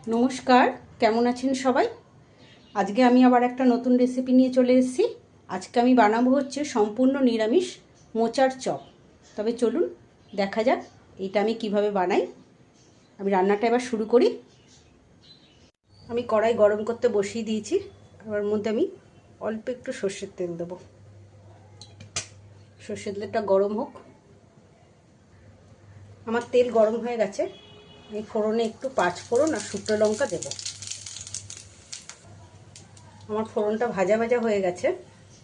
নমস্কার, কেমন আছেন সবাই? আজকে আমি আবার একটা নতুন রেসিপি নিয়ে চলে এসেছি। আজকে আমি বানাবো হচ্ছে সম্পূর্ণ নিরামিষ মোচার চপ। তবে চলুন দেখা যাক এটা আমি কিভাবে বানাই। আমি রান্নাটা এবার শুরু করি। আমি কড়াই গরম করতে বসিয়ে দিয়েছি। এবার মধ্যে আমি অল্প একটু সর্ষের তেল দেবো। সর্ষের তেলটা গরম হোক। আমার তেল গরম হয়ে গেছে। আমি ফোড়নে একটু 5 ফোড়ন আর শুকনো লঙ্কা দেবো। আমার ফোড়নটা ভাজা ভাজা হয়ে গেছে।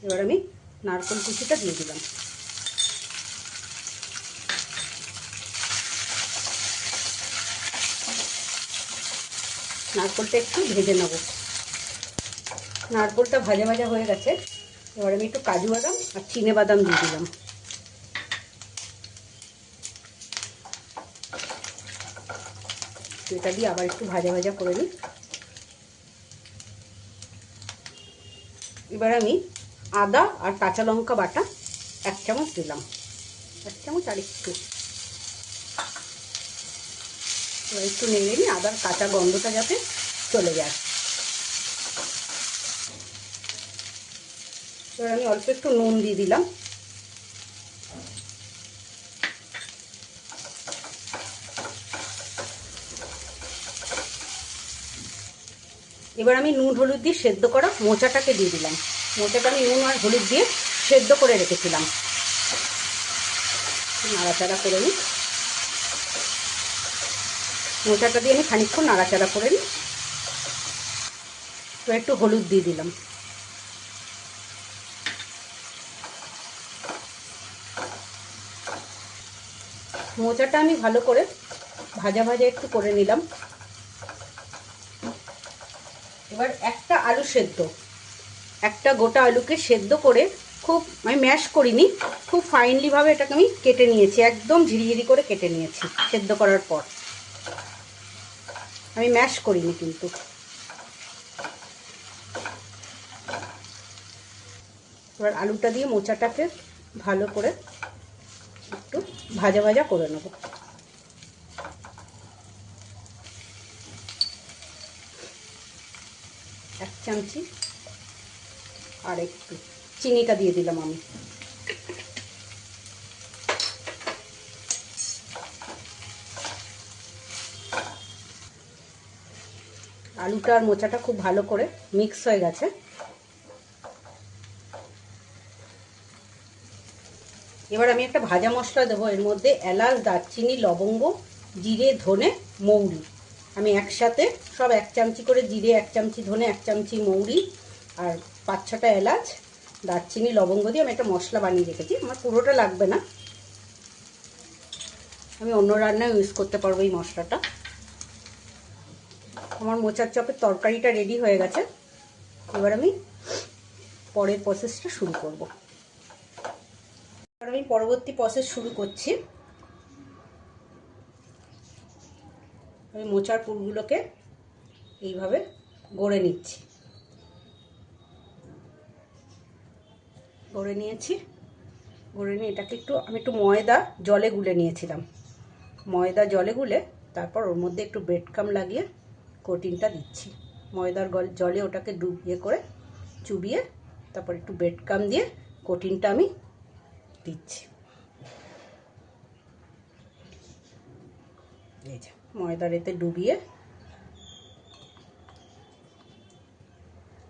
এবার আমি নারকেল কুচিটা দিয়ে দিলাম। নারকেলটা একটু ভেজে নেব। নারকেলটা ভাজা ভাজা হয়ে গেছে। এবার আমি একটু কাজু বাদাম আর চিনে বাদাম দিয়ে দিলাম। এটা দিয়ে আবার একটু ভাজা ভাজা করে নিই। এবার আমি আদা আর কাঁচা লঙ্কা বাটা 1 চামচ দিলাম। 1 চামচ আর একটু। এবার একটু নেড়ে নিই, আদার কাঁচা গন্ধটা যাতে চলে যায়। এবার আমি অল্প একটু নুন দিয়ে দিলাম। এবার আমি নুন হলুদ দিয়ে সেদ্ধ করা মোচাটাকে দিয়ে দিলাম। মোচাটা আমি নুন আর হলুদ দিয়ে সেদ্ধ করে রেখেছিলাম। নাড়াচাড়া করে নিই। মোচাটা দিয়ে আমি খানিকক্ষণ নাড়াচাড়া করে নিই। তো একটু হলুদ দিয়ে দিলাম। মোচাটা আমি ভালো করে ভাজা ভাজা একটু করে নিলাম। এবার একটা আলু সেদ্ধ, একটা গোটা আলুকে সেদ্ধ করে খুব আমি ম্যাশ করিনি, খুব ফাইনলি ভাবে এটাকে আমি কেটে নিয়েছি। একদম ঝিরিঝিরি করে কেটে নিয়েছি সেদ্ধ করার পর। আমি ম্যাশ করিনি কিন্তু। এবার আলুটা দিয়ে মোচাটাকে ভালো করে একটু ভাজা ভাজা করে নেব। এক চামচি আর একটু চিনিটা দিয়ে দিলাম আমি। আলুটা আর মোচাটা খুব ভালো করে মিক্স হয়ে গেছে। এবার আমি একটা ভাজা মশলা দেবো। এর মধ্যে এলাচ, দারচিনি, লবঙ্গ, জিরে, ধনে, মৌরি আমি একসাথে সব 1 চামচি করে জিরে, 1 চামচি ধনে, 1 চামচি মৌরি আর 5-6টা এলাচ, দারচিনি, লবঙ্গ দিয়ে আমি একটা মশলা বানিয়ে রেখেছি। আমার পুরোটা লাগবে না, আমি অন্য রান্নায় ইউজ করতে পারবো এই মশলাটা। আমার মোচার চপের তরকারিটা রেডি হয়ে গেছে। এবার আমি পরের প্রসেসটা শুরু করব। এবার আমি পরবর্তী প্রসেস শুরু করছি। আমি মোচার পুরগুলোকে এইভাবে গড়ে নিচ্ছি। গড়ে নিয়েছি। গড়ে নিয়ে এটাকে আমি একটু ময়দা জলে গুলে নিয়েছিলাম। ময়দা জলে গুলে তারপর ওর মধ্যে একটু ব্রেড ক্রাম্ব লাগিয়ে কোটিংটা দিচ্ছি। ময়দার জলে ওটাকে ডুবিয়ে করে চুবিয়ে তারপর একটু ব্রেড ক্রাম্ব দিয়ে কোটিংটা আমি দিচ্ছি। এই যে ময়দার এতে ডুবিয়ে,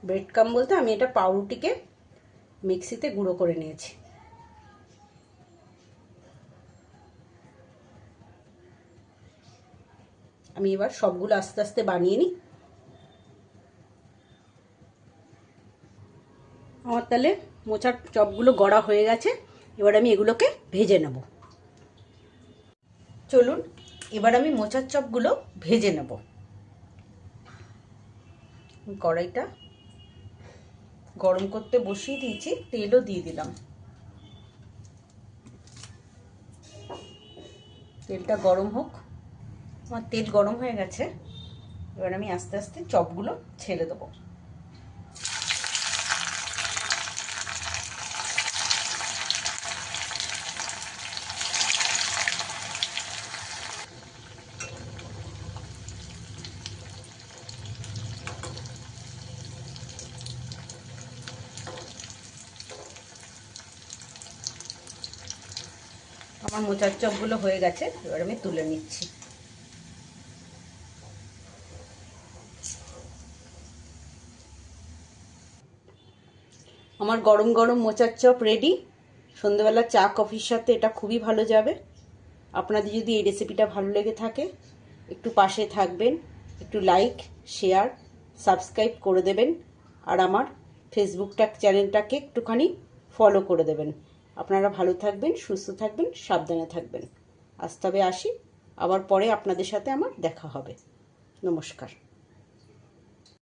ব্রেড ক্রাম্ব বলতে আমি এটা পাউরুটিকে মিক্সিতে গুঁড়ো করে নিয়েছি। আমি এবার সবগুলো আস্তে আস্তে বানিয়ে নিই। আমার তাহলে মোচার চপগুলো গড়া হয়ে গেছে। এবার আমি এগুলোকে ভেজে নেব। চলুন এবার আমি মোচার চপগুলো ভেজে নেব। কড়াইটা গরম করতে বসিয়ে দিয়েছি, তেলও দিয়ে দিলাম। তেলটা গরম হোক। আমার তেল গরম হয়ে গেছে। এবার আমি আস্তে আস্তে চপগুলো ছেড়ে দেবো। আমার মোচার চপগুলো হয়ে গেছে, এবার আমি তুলে নিচ্ছি। আমার গরম গরম মোচার চপ রেডি। সন্ধ্যেবেলা চা কফির সাথে এটা খুবই ভালো যাবে। আপনাদের যদি এই রেসিপিটা ভালো লেগে থাকে একটু পাশে থাকবেন, একটু লাইক, শেয়ার, সাবস্ক্রাইব করে দেবেন, আর আমার ফেসবুকটা চ্যানেলটাকে একটুখানি ফলো করে দেবেন। আপনারা ভালো থাকবেন, সুস্থ থাকবেন, সাবধানে থাকবেন। আজ তবে আসি, আবার পরে আপনাদের সাথে আমার দেখা হবে। নমস্কার।